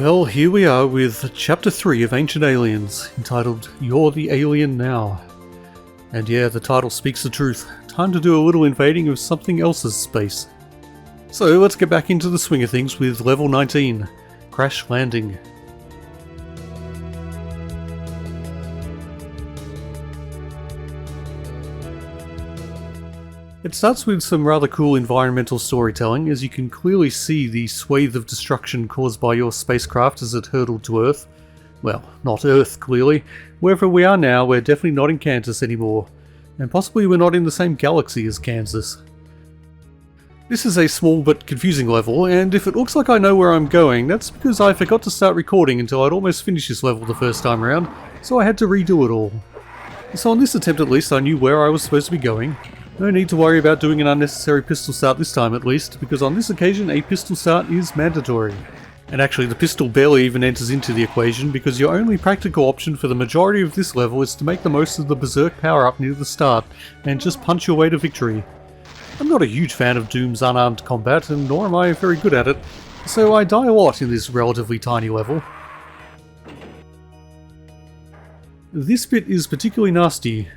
Well, here we are with Chapter 3 of Ancient Aliens, entitled You're the Alien Now. And yeah, the title speaks the truth. Time to do a little invading of something else's space. So let's get back into the swing of things with Level 19, Crash Landing. It starts with some rather cool environmental storytelling, as you can clearly see the swathe of destruction caused by your spacecraft as it hurtled to Earth. Well, not Earth, clearly. Wherever we are now, we're definitely not in Kansas anymore. And possibly we're not in the same galaxy as Kansas. This is a small but confusing level, and if it looks like I know where I'm going, that's because I forgot to start recording until I'd almost finished this level the first time around, so I had to redo it all. So on this attempt at least, I knew where I was supposed to be going. No need to worry about doing an unnecessary pistol start this time at least, because on this occasion a pistol start is mandatory. And actually the pistol barely even enters into the equation, because your only practical option for the majority of this level is to make the most of the berserk power-up near the start, and just punch your way to victory. I'm not a huge fan of Doom's unarmed combat, and nor am I very good at it, so I die a lot in this relatively tiny level. This bit is particularly nasty.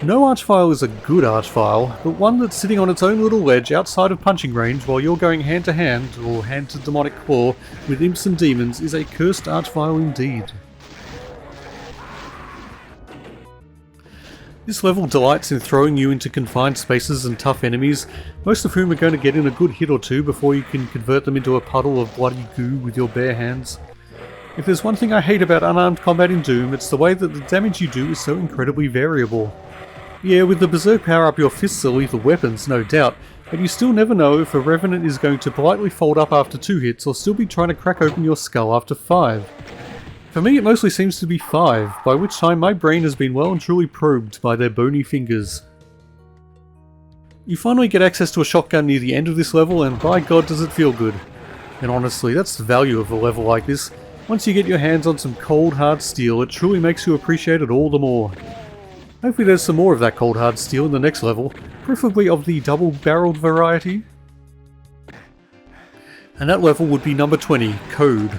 No archvile is a good archvile, but one that's sitting on its own little ledge outside of punching range while you're going hand to hand, or hand to demonic claw, with imps and demons is a cursed archvile indeed. This level delights in throwing you into confined spaces and tough enemies, most of whom are going to get in a good hit or two before you can convert them into a puddle of bloody goo with your bare hands. If there's one thing I hate about unarmed combat in Doom, it's the way that the damage you do is so incredibly variable. Yeah, with the berserk power-up your fists are lethal weapons, no doubt, but you still never know if a revenant is going to politely fold up after 2 hits or still be trying to crack open your skull after 5. For me it mostly seems to be 5, by which time my brain has been well and truly probed by their bony fingers. You finally get access to a shotgun near the end of this level, and by God does it feel good. And honestly, that's the value of a level like this. Once you get your hands on some cold hard steel, it truly makes you appreciate it all the more. Hopefully there's some more of that cold hard steel in the next level, preferably of the double-barreled variety. And that level would be number 20, Code.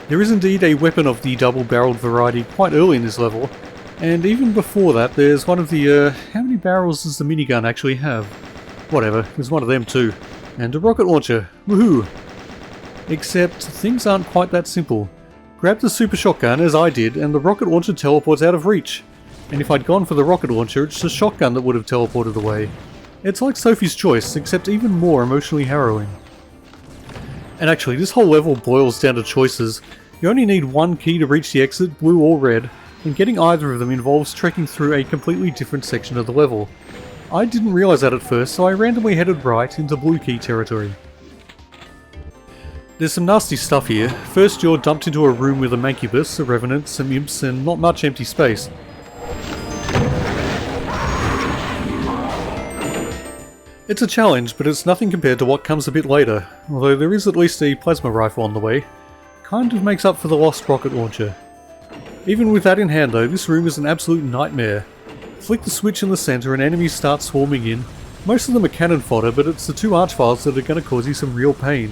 There is indeed a weapon of the double-barreled variety quite early in this level, and even before that there's one of the, how many barrels does the minigun actually have? Whatever, there's one of them too. And a rocket launcher, woohoo! Except things aren't quite that simple. Grab the super shotgun, as I did, and the rocket launcher teleports out of reach. And if I'd gone for the rocket launcher, it's the shotgun that would have teleported away. It's like Sophie's Choice, except even more emotionally harrowing. And actually, this whole level boils down to choices. You only need one key to reach the exit, blue or red, and getting either of them involves trekking through a completely different section of the level. I didn't realise that at first, so I randomly headed right into blue key territory. There's some nasty stuff here. First you're dumped into a room with a mancubus, a revenant, some imps, and not much empty space. It's a challenge, but it's nothing compared to what comes a bit later, although there is at least a plasma rifle on the way. Kind of makes up for the lost rocket launcher. Even with that in hand though, this room is an absolute nightmare. Flick the switch in the centre and enemies start swarming in. Most of them are cannon fodder, but it's the 2 archviles that are going to cause you some real pain.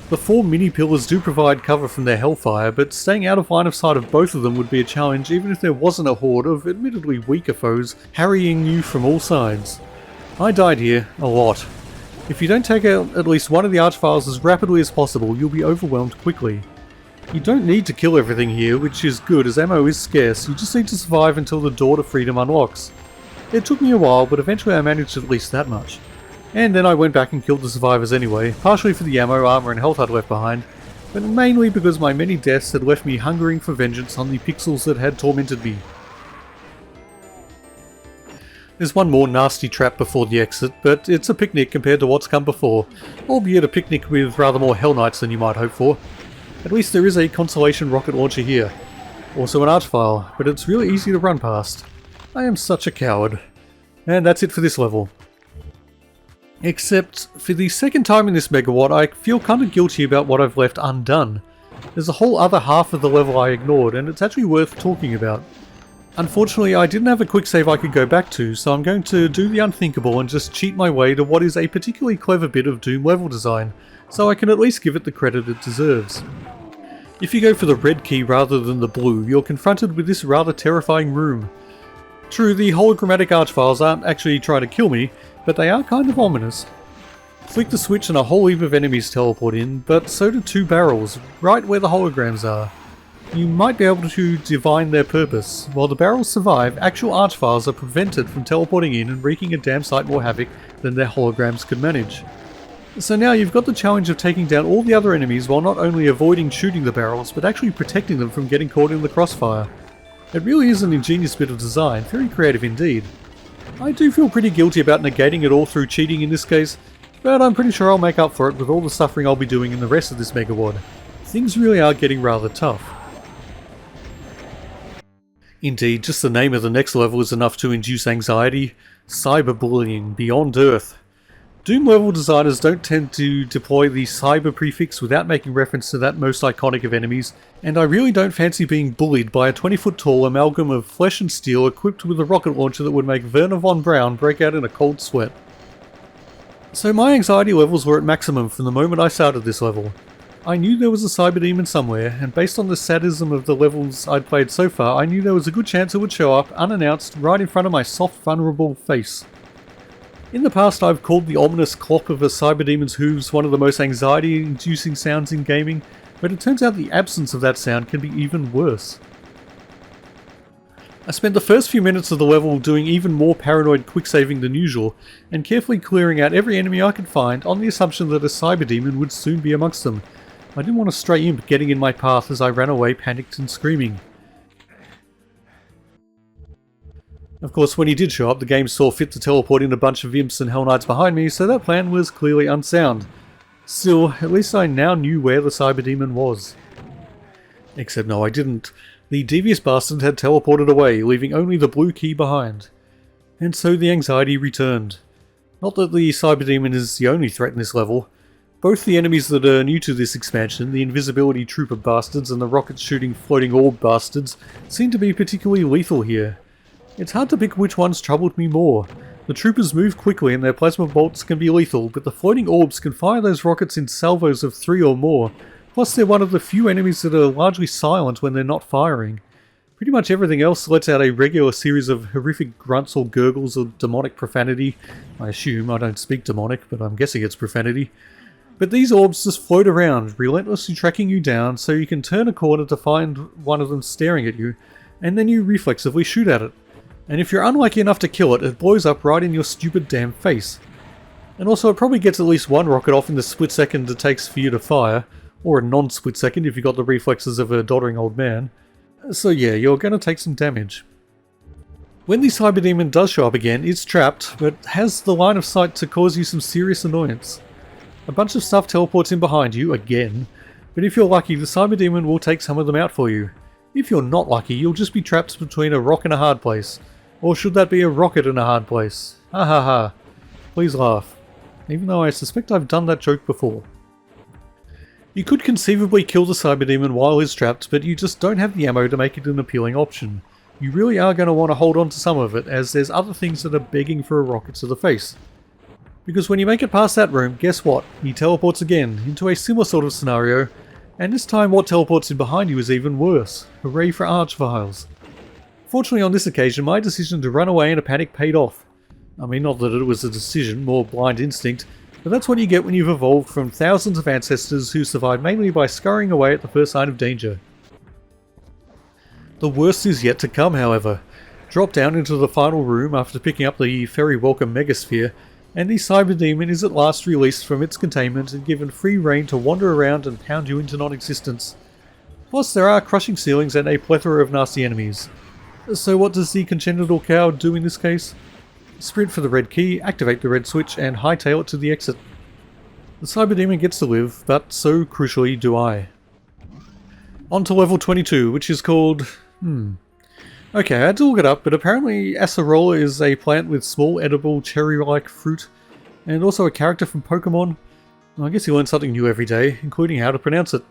The 4 mini-pillars do provide cover from their hellfire, but staying out of line of sight of both of them would be a challenge even if there wasn't a horde of admittedly weaker foes harrying you from all sides. I died here, a lot. If you don't take out at least one of the archviles as rapidly as possible, you'll be overwhelmed quickly. You don't need to kill everything here, which is good as ammo is scarce, you just need to survive until the door to freedom unlocks. It took me a while, but eventually I managed at least that much. And then I went back and killed the survivors anyway, partially for the ammo, armor and health I'd left behind, but mainly because my many deaths had left me hungering for vengeance on the pixels that had tormented me. There's one more nasty trap before the exit, but it's a picnic compared to what's come before, albeit a picnic with rather more Hell Knights than you might hope for. At least there is a consolation rocket launcher here. Also an archvile, but it's really easy to run past. I am such a coward. And that's it for this level. Except, for the second time in this MegaWAD, I feel kinda guilty about what I've left undone. There's a whole other half of the level I ignored, and it's actually worth talking about. Unfortunately, I didn't have a quick save I could go back to, so I'm going to do the unthinkable and just cheat my way to what is a particularly clever bit of Doom level design, so I can at least give it the credit it deserves. If you go for the red key rather than the blue, you're confronted with this rather terrifying room. True, the hologrammatic archviles aren't actually trying to kill me, but they are kind of ominous. Flick the switch and a whole heap of enemies teleport in, but so do 2 barrels, right where the holograms are. You might be able to divine their purpose. While the barrels survive, actual archviles are prevented from teleporting in and wreaking a damn sight more havoc than their holograms could manage. So now you've got the challenge of taking down all the other enemies while not only avoiding shooting the barrels, but actually protecting them from getting caught in the crossfire. It really is an ingenious bit of design, very creative indeed. I do feel pretty guilty about negating it all through cheating in this case, but I'm pretty sure I'll make up for it with all the suffering I'll be doing in the rest of this MegaWAD. Things really are getting rather tough. Indeed, just the name of the next level is enough to induce anxiety. Cyberbullying beyond Earth. Doom level designers don't tend to deploy the cyber prefix without making reference to that most iconic of enemies, and I really don't fancy being bullied by a 20-foot tall amalgam of flesh and steel equipped with a rocket launcher that would make Werner von Braun break out in a cold sweat. So my anxiety levels were at maximum from the moment I started this level. I knew there was a cyber demon somewhere, and based on the sadism of the levels I'd played so far, I knew there was a good chance it would show up, unannounced, right in front of my soft, vulnerable face. In the past I've called the ominous clop of a cyber demon's hooves one of the most anxiety-inducing sounds in gaming, but it turns out the absence of that sound can be even worse. I spent the first few minutes of the level doing even more paranoid quick-saving than usual, and carefully clearing out every enemy I could find on the assumption that a cyber demon would soon be amongst them. I didn't want a stray imp getting in my path as I ran away panicked and screaming. Of course, when he did show up, the game saw fit to teleport in a bunch of imps and Hell Knights behind me, so that plan was clearly unsound. Still, at least I now knew where the cyber demon was. Except no, I didn't. The devious bastard had teleported away, leaving only the blue key behind. And so the anxiety returned. Not that the cyber demon is the only threat in this level. Both the enemies that are new to this expansion, the invisibility trooper bastards and the rocket-shooting floating orb bastards, seem to be particularly lethal here. It's hard to pick which ones troubled me more. The troopers move quickly and their plasma bolts can be lethal, but the floating orbs can fire those rockets in salvos of 3 or more, plus they're one of the few enemies that are largely silent when they're not firing. Pretty much everything else lets out a regular series of horrific grunts or gurgles or demonic profanity. I assume, I don't speak demonic, but I'm guessing it's profanity. But these orbs just float around, relentlessly tracking you down so you can turn a corner to find one of them staring at you, and then you reflexively shoot at it. And if you're unlucky enough to kill it, it blows up right in your stupid damn face. And also it probably gets at least one rocket off in the split second it takes for you to fire, or a non-split second if you've got the reflexes of a doddering old man. So yeah, you're going to take some damage. When the cyber demon does show up again, it's trapped, but has the line of sight to cause you some serious annoyance. A bunch of stuff teleports in behind you, again, but if you're lucky the cyber demon will take some of them out for you. If you're not lucky, you'll just be trapped between a rock and a hard place. Or should that be a rocket and a hard place? Ha ha ha. Please laugh. Even though I suspect I've done that joke before. You could conceivably kill the cyber demon while he's trapped, but you just don't have the ammo to make it an appealing option. You really are going to want to hold on to some of it, as there's other things that are begging for a rocket to the face. Because when you make it past that room, guess what? He teleports again, into a similar sort of scenario, and this time what teleports in behind you is even worse. Hooray for archviles. Fortunately on this occasion, my decision to run away in a panic paid off. I mean, not that it was a decision, more blind instinct, but that's what you get when you've evolved from thousands of ancestors who survived mainly by scurrying away at the first sign of danger. The worst is yet to come, however. Drop down into the final room after picking up the very welcome Megasphere, and the cyber demon is at last released from its containment and given free rein to wander around and pound you into non-existence. Plus there are crushing ceilings and a plethora of nasty enemies. So what does the congenital cow do in this case? Sprint for the red key, activate the red switch, and hightail it to the exit. The cyber demon gets to live, but so crucially do I. On to level 22, which is called... Okay, I had to look it up, but apparently acerola is a plant with small edible cherry-like fruit, and also a character from Pokemon. Well, I guess you learn something new every day, including how to pronounce it.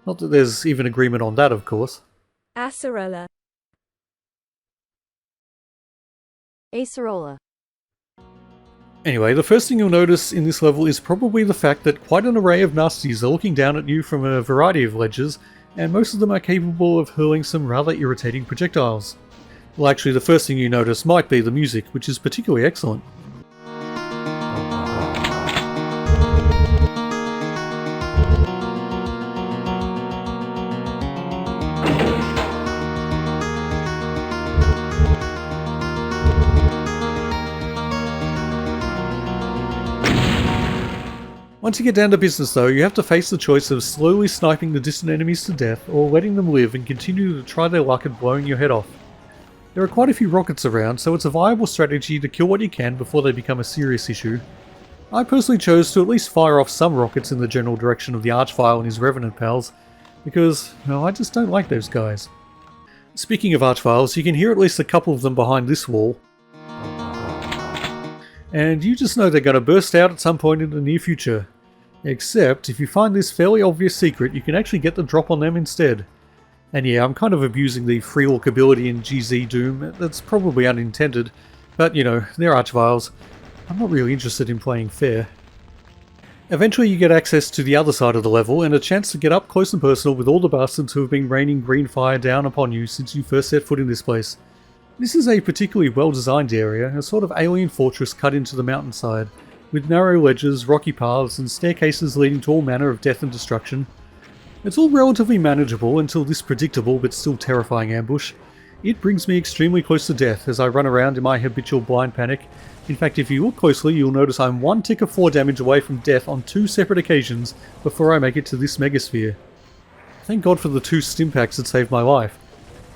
Not that there's even agreement on that, of course. Acerola. Acerola. Anyway, the first thing you'll notice in this level is probably the fact that quite an array of nasties are looking down at you from a variety of ledges, and most of them are capable of hurling some rather irritating projectiles. Well, actually, the first thing you notice might be the music, which is particularly excellent. Once you get down to business though, you have to face the choice of slowly sniping the distant enemies to death or letting them live and continue to try their luck at blowing your head off. There are quite a few rockets around, so it's a viable strategy to kill what you can before they become a serious issue. I personally chose to at least fire off some rockets in the general direction of the Archvile and his Revenant pals, because, well, I just don't like those guys. Speaking of Archviles, you can hear at least a couple of them behind this wall, and you just know they're going to burst out at some point in the near future. Except, if you find this fairly obvious secret, you can actually get the drop on them instead. And yeah, I'm kind of abusing the free walk ability in GZ Doom. That's probably unintended, but you know, they're Archviles. I'm not really interested in playing fair. Eventually you get access to the other side of the level and a chance to get up close and personal with all the bastards who have been raining green fire down upon you since you first set foot in this place. This is a particularly well designed area, a sort of alien fortress cut into the mountainside, with narrow ledges, rocky paths, and staircases leading to all manner of death and destruction. It's all relatively manageable until this predictable but still terrifying ambush. It brings me extremely close to death as I run around in my habitual blind panic. In fact, if you look closely, you'll notice I'm one tick of 4 damage away from death on 2 separate occasions before I make it to this megasphere. Thank God for the 2 stimpaks that saved my life.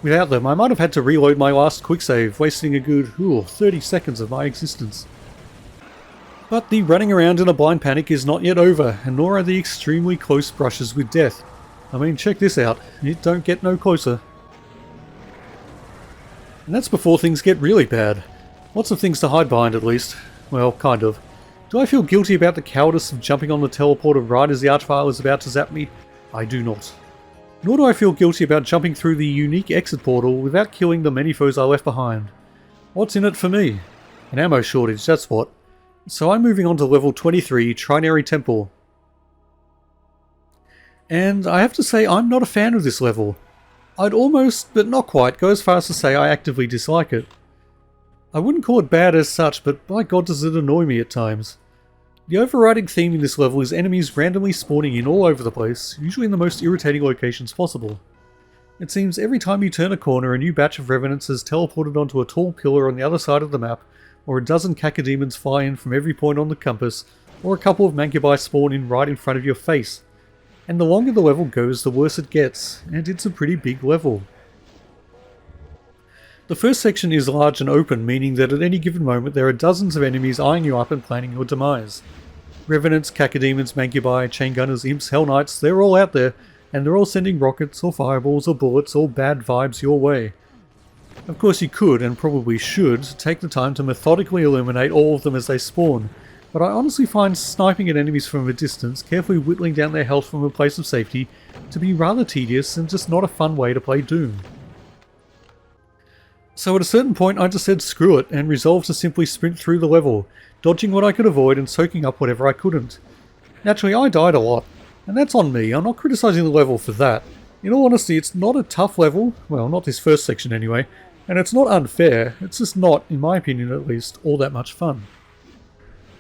Without them, I might have had to reload my last quick save, wasting a good 30 seconds of my existence. But the running around in a blind panic is not yet over, and nor are the extremely close brushes with death. I mean, check this out, it don't get no closer. And that's before things get really bad. Lots of things to hide behind at least. Well, kind of. Do I feel guilty about the cowardice of jumping on the teleporter right as the Archvile is about to zap me? I do not. Nor do I feel guilty about jumping through the unique exit portal without killing the many foes I left behind. What's in it for me? An ammo shortage, that's what. So I'm moving on to level 23, Trinary Temple. And I have to say I'm not a fan of this level. I'd almost, but not quite, go as far as to say I actively dislike it. I wouldn't call it bad as such, but by God does it annoy me at times. The overriding theme in this level is enemies randomly spawning in all over the place, usually in the most irritating locations possible. It seems every time you turn a corner a new batch of revenants is teleported onto a tall pillar on the other side of the map, or a dozen cacodemons fly in from every point on the compass, or a couple of mancubi spawn in right in front of your face. And the longer the level goes, the worse it gets, and it's a pretty big level. The first section is large and open, meaning that at any given moment there are dozens of enemies eyeing you up and planning your demise. Revenants, cacodemons, mancubi, chain gunners, imps, hell knights, they're all out there, and they're all sending rockets or fireballs or bullets or bad vibes your way. Of course you could, and probably should, take the time to methodically eliminate all of them as they spawn, but I honestly find sniping at enemies from a distance, carefully whittling down their health from a place of safety, to be rather tedious and just not a fun way to play Doom. So at a certain point I just said screw it, and resolved to simply sprint through the level, dodging what I could avoid and soaking up whatever I couldn't. Naturally I died a lot, and that's on me, I'm not criticising the level for that. In all honesty, it's not a tough level, well not this first section anyway, and it's not unfair, it's just not, in my opinion at least, all that much fun.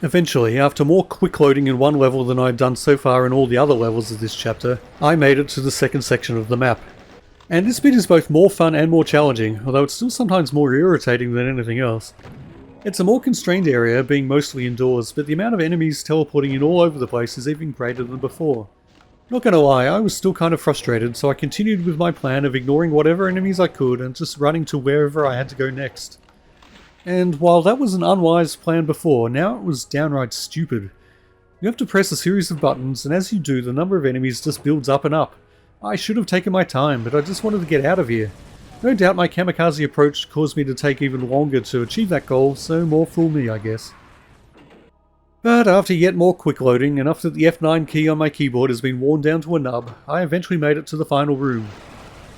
Eventually, after more quick loading in one level than I'd done so far in all the other levels of this chapter, I made it to the second section of the map. And this bit is both more fun and more challenging, although it's still sometimes more irritating than anything else. It's a more constrained area, being mostly indoors, but the amount of enemies teleporting in all over the place is even greater than before. Not gonna lie, I was still kind of frustrated, so I continued with my plan of ignoring whatever enemies I could and just running to wherever I had to go next. And while that was an unwise plan before, now it was downright stupid. You have to press a series of buttons, and as you do, the number of enemies just builds up and up. I should have taken my time, but I just wanted to get out of here. No doubt my kamikaze approach caused me to take even longer to achieve that goal, so more fool me, I guess. But after yet more quick loading, and after the F9 key on my keyboard has been worn down to a nub, I eventually made it to the final room.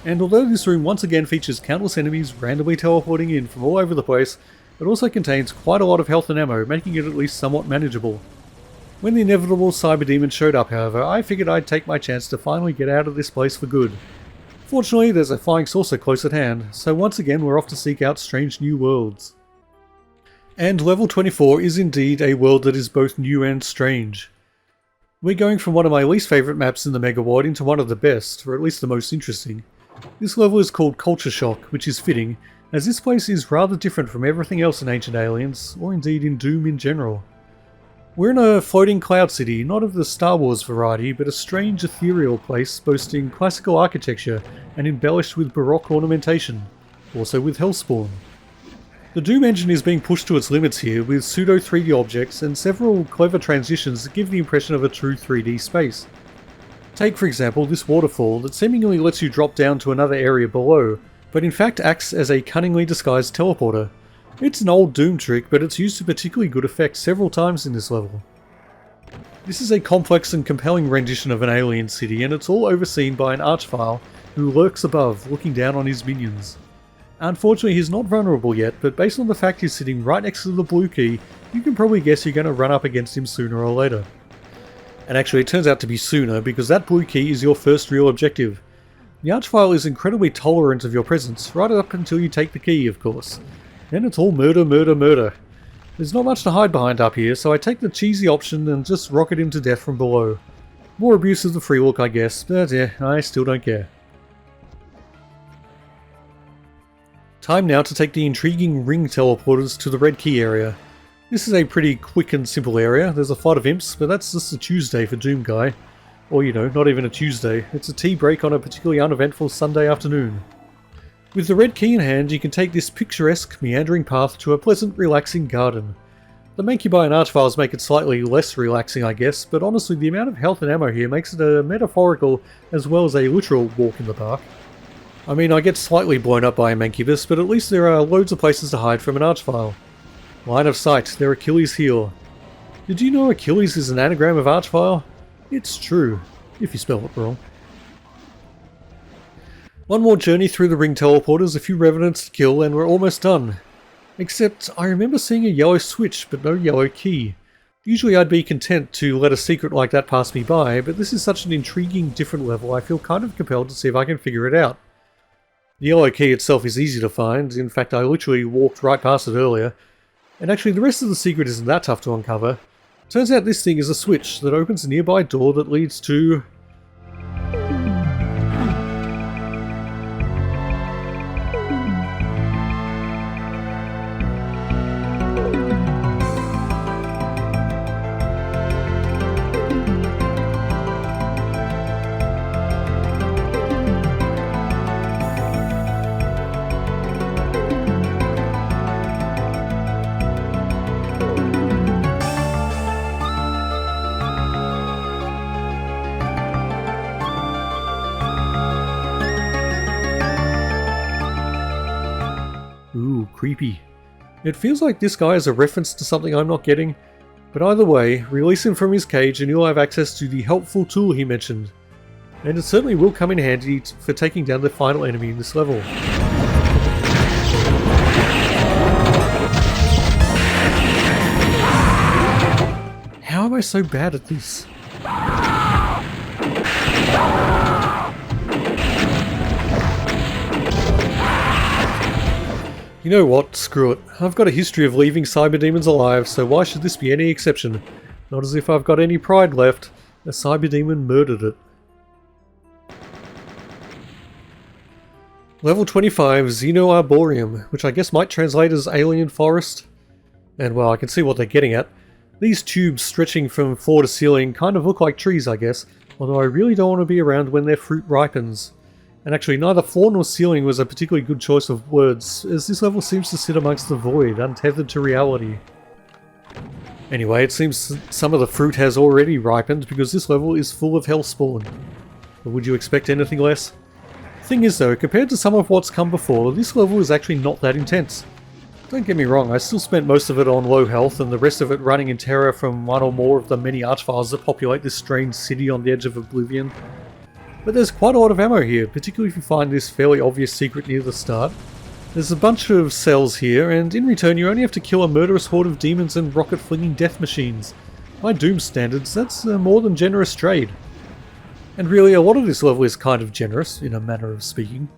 And although this room once again features countless enemies randomly teleporting in from all over the place, it also contains quite a lot of health and ammo, making it at least somewhat manageable. When the inevitable cyber demon showed up, however, I figured I'd take my chance to finally get out of this place for good. Fortunately, there's a flying saucer close at hand, so once again we're off to seek out strange new worlds. And level 24 is indeed a world that is both new and strange. We're going from one of my least favourite maps in the MegaWAD into one of the best, or at least the most interesting. This level is called Culture Shock, which is fitting, as this place is rather different from everything else in Ancient Aliens, or indeed in Doom in general. We're in a floating cloud city, not of the Star Wars variety, but a strange ethereal place boasting classical architecture and embellished with Baroque ornamentation, also with Hellspawn. The Doom engine is being pushed to its limits here with pseudo 3D objects and several clever transitions that give the impression of a true 3D space. Take for example this waterfall that seemingly lets you drop down to another area below, but in fact acts as a cunningly disguised teleporter. It's an old Doom trick, but it's used to particularly good effect several times in this level. This is a complex and compelling rendition of an alien city, and it's all overseen by an archvile who lurks above, looking down on his minions. Unfortunately, he's not vulnerable yet, but based on the fact he's sitting right next to the blue key, you can probably guess you're going to run up against him sooner or later. And actually, it turns out to be sooner, because that blue key is your first real objective. The archvile is incredibly tolerant of your presence, right up until you take the key, of course. Then it's all murder, murder, murder. There's not much to hide behind up here, so I take the cheesy option and just rocket him to death from below. More abuse of the free look, I guess, but yeah, I still don't care. Time now to take the intriguing ring teleporters to the red key area. This is a pretty quick and simple area. There's a fight of imps, but that's just a Tuesday for Doom Guy. Or you know, not even a Tuesday. It's a tea break on a particularly uneventful Sunday afternoon. With the red key in hand, you can take this picturesque, meandering path to a pleasant, relaxing garden. The Mancubi and Archviles make it slightly less relaxing, I guess, but honestly the amount of health and ammo here makes it a metaphorical as well as a literal walk in the park. I mean, I get slightly blown up by a Mancubus, but at least there are loads of places to hide from an Archvile. Line of sight, their Achilles heel. Did you know Achilles is an anagram of Archvile? It's true, if you spell it wrong. One more journey through the ring teleporters, a few revenants to kill, and we're almost done. Except, I remember seeing a yellow switch, but no yellow key. Usually I'd be content to let a secret like that pass me by, but this is such an intriguing, different level I feel kind of compelled to see if I can figure it out. The yellow key itself is easy to find, in fact I literally walked right past it earlier, and actually the rest of the secret isn't that tough to uncover. Turns out this thing is a switch that opens a nearby door that leads to... Ooh, creepy. It feels like this guy is a reference to something I'm not getting, but either way, release him from his cage and you'll have access to the helpful tool he mentioned. And it certainly will come in handy for taking down the final enemy in this level. How am I so bad at this? You know what, screw it. I've got a history of leaving cyber demons alive, so why should this be any exception? Not as if I've got any pride left. A cyber demon murdered it. Level 25, Xeno Arboreum, which I guess might translate as Alien Forest. And well, I can see what they're getting at. These tubes stretching from floor to ceiling kind of look like trees, I guess, although I really don't want to be around when their fruit ripens. And actually, neither floor nor ceiling was a particularly good choice of words, as this level seems to sit amongst the void, untethered to reality. Anyway, it seems some of the fruit has already ripened, because this level is full of Hellspawn. But would you expect anything less? Thing is though, compared to some of what's come before, this level is actually not that intense. Don't get me wrong, I still spent most of it on low health, and the rest of it running in terror from one or more of the many archviles that populate this strange city on the edge of oblivion. But there's quite a lot of ammo here, particularly if you find this fairly obvious secret near the start. There's a bunch of cells here, and in return you only have to kill a murderous horde of demons and rocket-flinging death machines. By Doom standards, that's a more than generous trade. And really, a lot of this level is kind of generous, in a manner of speaking.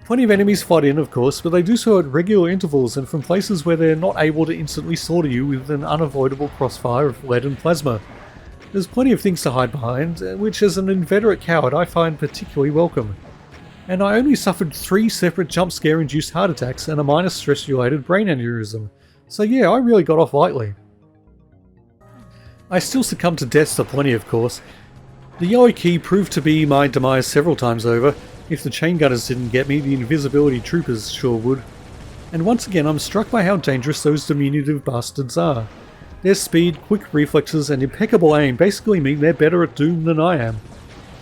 Plenty of enemies flood in, of course, but they do so at regular intervals and from places where they're not able to instantly slaughter you with an unavoidable crossfire of lead and plasma. There's plenty of things to hide behind, which as an inveterate coward I find particularly welcome. And I only suffered 3 separate jump scare induced heart attacks and a minor stress related brain aneurysm, so yeah, I really got off lightly. I still succumbed to deaths aplenty, of course. The yellow key proved to be my demise several times over. If the chain gunners didn't get me, the invisibility troopers sure would. And once again I'm struck by how dangerous those diminutive bastards are. Their speed, quick reflexes and impeccable aim basically mean they're better at Doom than I am.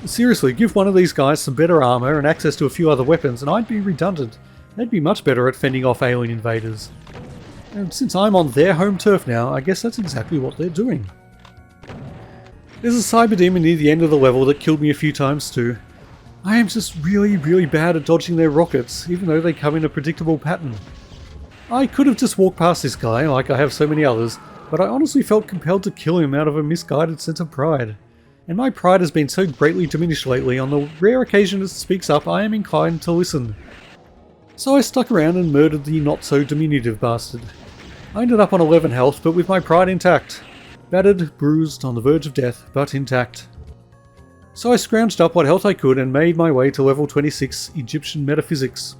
Seriously, give one of these guys some better armor and access to a few other weapons and I'd be redundant. They'd be much better at fending off alien invaders. And since I'm on their home turf now, I guess that's exactly what they're doing. There's a cyber demon near the end of the level that killed me a few times too. I am just really bad at dodging their rockets, even though they come in a predictable pattern. I could have just walked past this guy, like I have so many others, but I honestly felt compelled to kill him out of a misguided sense of pride. And my pride has been so greatly diminished lately, on the rare occasion it speaks up I am inclined to listen. So I stuck around and murdered the not so diminutive bastard. I ended up on 11 health, but with my pride intact. Battered, bruised, on the verge of death, but intact. So I scrounged up what health I could and made my way to level 26 Egyptian Metaphysics.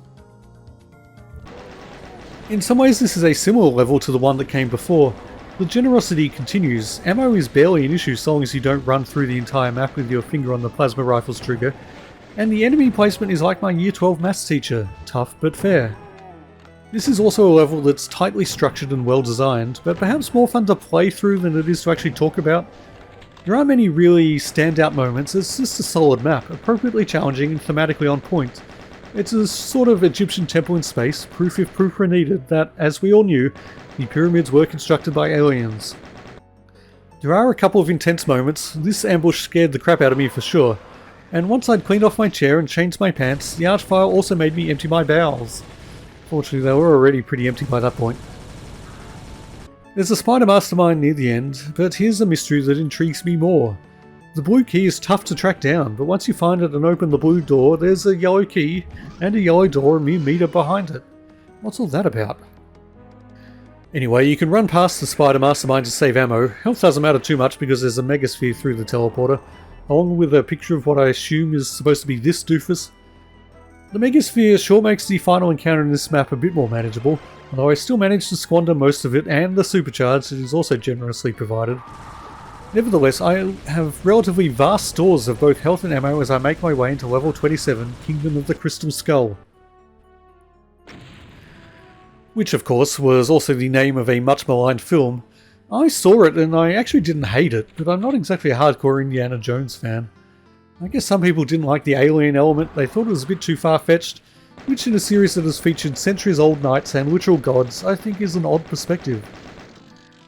In some ways this is a similar level to the one that came before. The generosity continues. Ammo is barely an issue so long as you don't run through the entire map with your finger on the plasma rifle's trigger. And the enemy placement is like my Year 12 maths teacher, tough but fair. This is also a level that's tightly structured and well designed, but perhaps more fun to play through than it is to actually talk about. There aren't many really standout moments, it's just a solid map, appropriately challenging and thematically on point. It's a sort of Egyptian temple in space, proof if proof were needed that, as we all knew, the pyramids were constructed by aliens. There are a couple of intense moments. This ambush scared the crap out of me for sure, and once I'd cleaned off my chair and changed my pants, the archfire also made me empty my bowels. Fortunately, they were already pretty empty by that point. There's a spider mastermind near the end, but here's a mystery that intrigues me more. The blue key is tough to track down, but once you find it and open the blue door, there's a yellow key and a yellow door a mere meter behind it. What's all that about? Anyway, you can run past the spider mastermind to save ammo. Health doesn't matter too much because there's a megasphere through the teleporter, along with a picture of what I assume is supposed to be this doofus. The megasphere sure makes the final encounter in this map a bit more manageable, although I still managed to squander most of it and the supercharge that is also generously provided. Nevertheless, I have relatively vast stores of both health and ammo as I make my way into level 27, Kingdom of the Crystal Skull. Which of course was also the name of a much maligned film. I saw it and I actually didn't hate it, but I'm not exactly a hardcore Indiana Jones fan. I guess some people didn't like the alien element, they thought it was a bit too far-fetched, which in a series that has featured centuries-old knights and literal gods, I think is an odd perspective.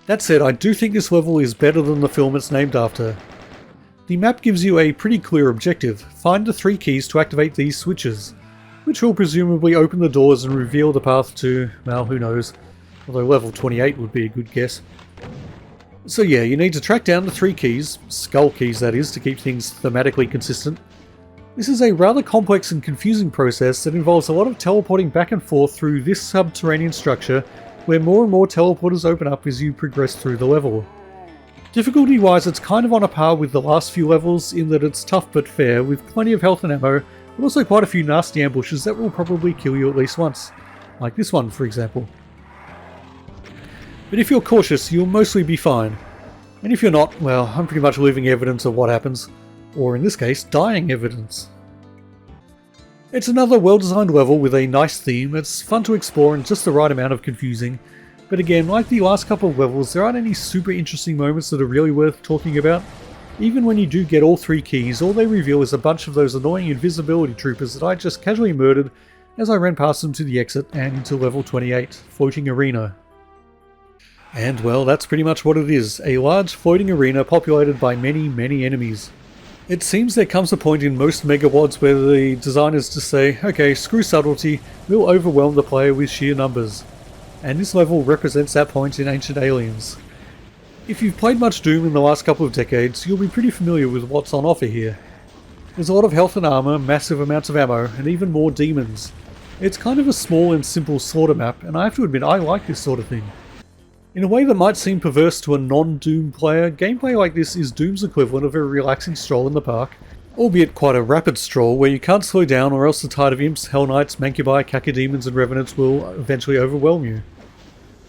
That said, I do think this level is better than the film it's named after. The map gives you a pretty clear objective: find the 3 keys to activate these switches, which will presumably open the doors and reveal the path to, well, who knows, although level 28 would be a good guess. So yeah, you need to track down the 3 keys, skull keys that is, to keep things thematically consistent. This is a rather complex and confusing process that involves a lot of teleporting back and forth through this subterranean structure, where more and more teleporters open up as you progress through the level. Difficulty wise, it's kind of on a par with the last few levels in that it's tough but fair, with plenty of health and ammo, but also quite a few nasty ambushes that will probably kill you at least once. Like this one, for example. But if you're cautious, you'll mostly be fine. And if you're not, well, I'm pretty much living evidence of what happens. Or in this case, dying evidence. It's another well-designed level with a nice theme. It's fun to explore and just the right amount of confusing. But again, like the last couple of levels, there aren't any super interesting moments that are really worth talking about. Even when you do get all 3 keys, all they reveal is a bunch of those annoying invisibility troopers that I just casually murdered as I ran past them to the exit and into level 28, Floating Arena. And well, that's pretty much what it is, a large floating arena populated by many enemies. It seems there comes a point in most MegaWADs where the designers just say, okay, screw subtlety, we'll overwhelm the player with sheer numbers. And this level represents that point in Ancient Aliens. If you've played much Doom in the last couple of decades, you'll be pretty familiar with what's on offer here. There's a lot of health and armor, massive amounts of ammo, and even more demons. It's kind of a small and simple slaughter map, and I have to admit I like this sort of thing. In a way that might seem perverse to a non-Doom player, gameplay like this is Doom's equivalent of a relaxing stroll in the park, albeit quite a rapid stroll where you can't slow down or else the tide of imps, hell knights, mancubi, cacodemons and revenants will eventually overwhelm you.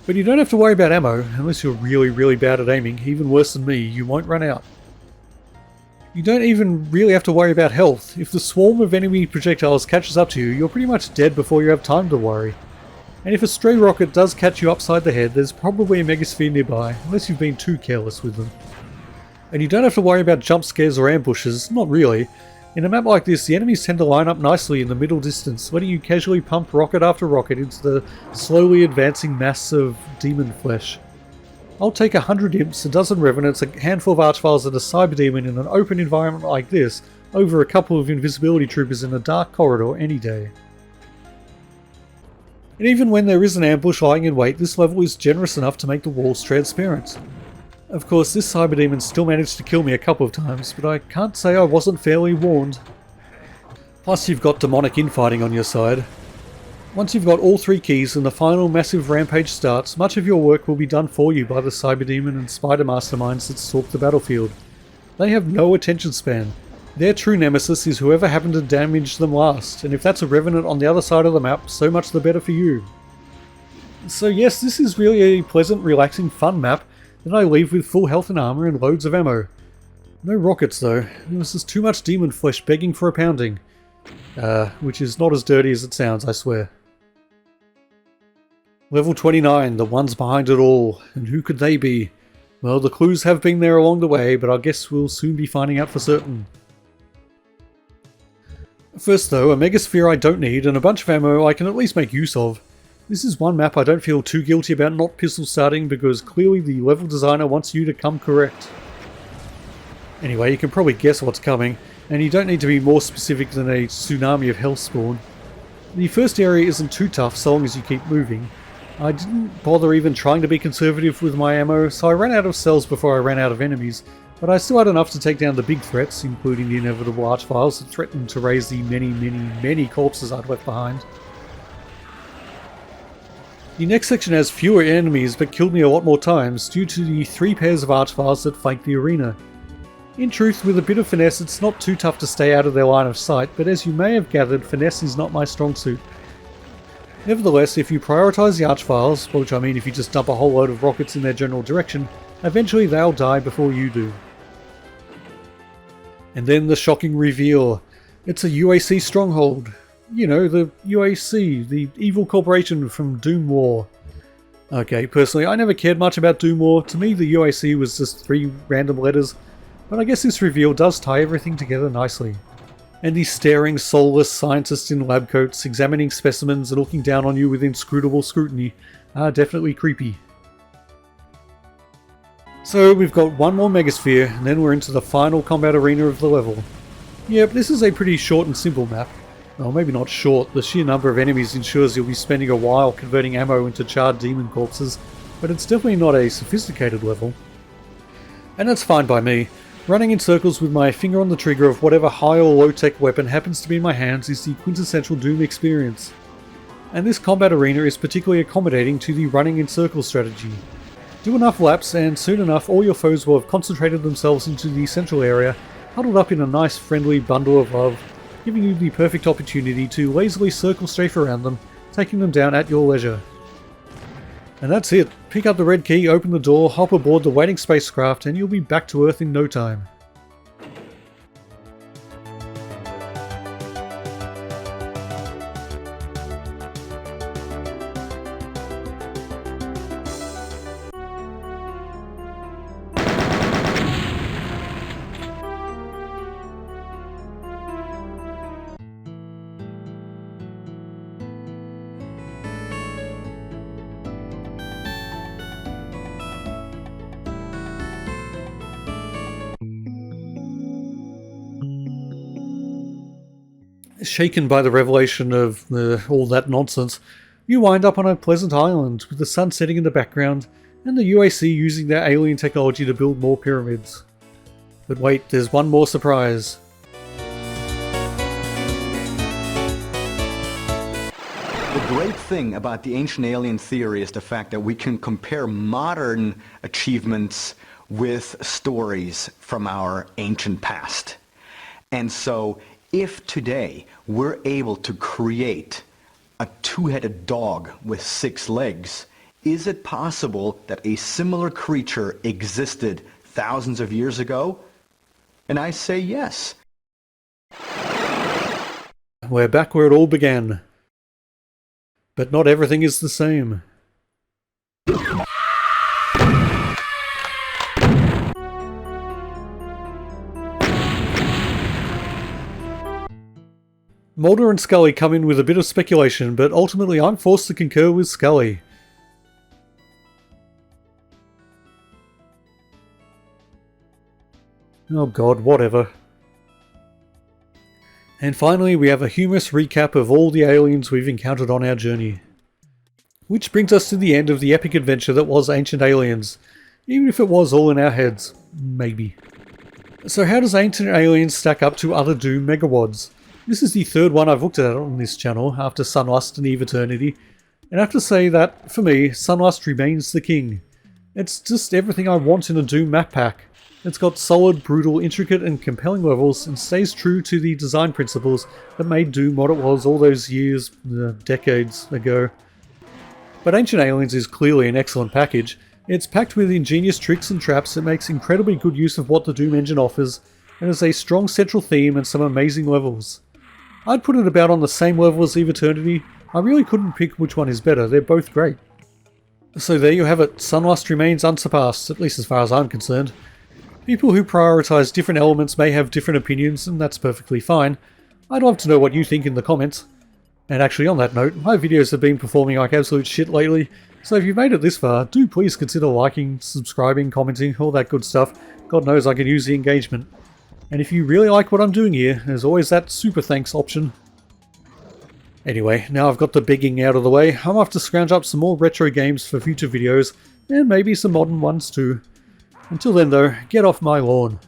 But you don't have to worry about ammo, unless you're really bad at aiming. Even worse than me, you won't run out. You don't even really have to worry about health. If the swarm of enemy projectiles catches up to you, you're pretty much dead before you have time to worry. And if a stray rocket does catch you upside the head, there's probably a megasphere nearby, unless you've been too careless with them. And you don't have to worry about jump scares or ambushes, not really. In a map like this, the enemies tend to line up nicely in the middle distance, letting you casually pump rocket after rocket into the slowly advancing mass of demon flesh. I'll take 100 imps, a dozen revenants, a handful of archviles and a cyberdemon in an open environment like this, over a couple of invisibility troopers in a dark corridor any day. And even when there is an ambush lying in wait, this level is generous enough to make the walls transparent. Of course, this cyberdemon still managed to kill me a couple of times, but I can't say I wasn't fairly warned. Plus you've got demonic infighting on your side. Once you've got all 3 keys and the final massive rampage starts, much of your work will be done for you by the cyberdemon and spider masterminds that stalk the battlefield. They have no attention span. Their true nemesis is whoever happened to damage them last, and if that's a revenant on the other side of the map, so much the better for you. So yes, this is really a pleasant, relaxing, fun map that I leave with full health and armor and loads of ammo. No rockets though. There was just too much demon flesh begging for a pounding. Which is not as dirty as it sounds, I swear. Level 29, the ones behind it all. And who could they be? Well, the clues have been there along the way, but I guess we'll soon be finding out for certain. First though, a megasphere I don't need and a bunch of ammo I can at least make use of. This is one map I don't feel too guilty about not pistol starting because clearly the level designer wants you to come correct. Anyway, you can probably guess what's coming, and you don't need to be more specific than a tsunami of hell spawn. The first area isn't too tough so long as you keep moving. I didn't bother even trying to be conservative with my ammo, so I ran out of cells before I ran out of enemies, but I still had enough to take down the big threats, including the inevitable archviles that threatened to raise the many corpses I'd left behind. The next section has fewer enemies but killed me a lot more times due to the 3 pairs of archviles that flank the arena. In truth, with a bit of finesse it's not too tough to stay out of their line of sight, but as you may have gathered, finesse is not my strong suit. Nevertheless, if you prioritise the archviles, which I mean if you just dump a whole load of rockets in their general direction, eventually they'll die before you do. And then the shocking reveal. It's a UAC stronghold. You know, the UAC, the evil corporation from Doom War. Okay, personally, I never cared much about Doom War. To me, the UAC was just 3 random letters. But I guess this reveal does tie everything together nicely. And the staring, soulless scientists in lab coats, examining specimens and looking down on you with inscrutable scrutiny, are definitely creepy. So we've got one more megasphere, and then we're into the final combat arena of the level. Yep, this is a pretty short and simple map. Well, maybe not short, the sheer number of enemies ensures you'll be spending a while converting ammo into charred demon corpses, but it's definitely not a sophisticated level. And that's fine by me. Running in circles with my finger on the trigger of whatever high or low tech weapon happens to be in my hands is the quintessential Doom experience. And this combat arena is particularly accommodating to the running in circles strategy. Do enough laps and soon enough all your foes will have concentrated themselves into the central area, huddled up in a nice friendly bundle of love, giving you the perfect opportunity to lazily circle strafe around them, taking them down at your leisure. And that's it. Pick up the red key, open the door, hop aboard the waiting spacecraft, and you'll be back to Earth in no time. Shaken by the revelation of all that nonsense, you wind up on a pleasant island with the sun setting in the background and the UAC using their alien technology to build more pyramids. But wait, there's one more surprise. The great thing about the ancient alien theory is the fact that we can compare modern achievements with stories from our ancient past. And so, if today we're able to create a two-headed dog with 6 legs, is it possible that a similar creature existed thousands of years ago? And I say yes. We're back where it all began. But not everything is the same. Mulder and Scully come in with a bit of speculation, but ultimately I'm forced to concur with Scully. Oh god, whatever. And finally, we have a humorous recap of all the aliens we've encountered on our journey. Which brings us to the end of the epic adventure that was Ancient Aliens. Even if it was all in our heads. Maybe. So how does Ancient Aliens stack up to other Doom MegaWADs? This is the third one I've looked at on this channel, after Sunlust and Eve Eternity. And I have to say that, for me, Sunlust remains the king. It's just everything I want in a Doom map pack. It's got solid, brutal, intricate and compelling levels and stays true to the design principles that made Doom what it was all those years, decades ago. But Ancient Aliens is clearly an excellent package. It's packed with ingenious tricks and traps that makes incredibly good use of what the Doom engine offers, and has a strong central theme and some amazing levels. I'd put it about on the same level as Eve Eternity. I really couldn't pick which one is better, they're both great. So there you have it, Sunlust remains unsurpassed, at least as far as I'm concerned. People who prioritise different elements may have different opinions, and that's perfectly fine. I'd love to know what you think in the comments. And actually on that note, my videos have been performing like absolute shit lately, so if you've made it this far, do please consider liking, subscribing, commenting, all that good stuff. God knows I can use the engagement. And if you really like what I'm doing here, there's always that super thanks option. Anyway, now I've got the begging out of the way, I'm off to scrounge up some more retro games for future videos, and maybe some modern ones too. Until then though, get off my lawn.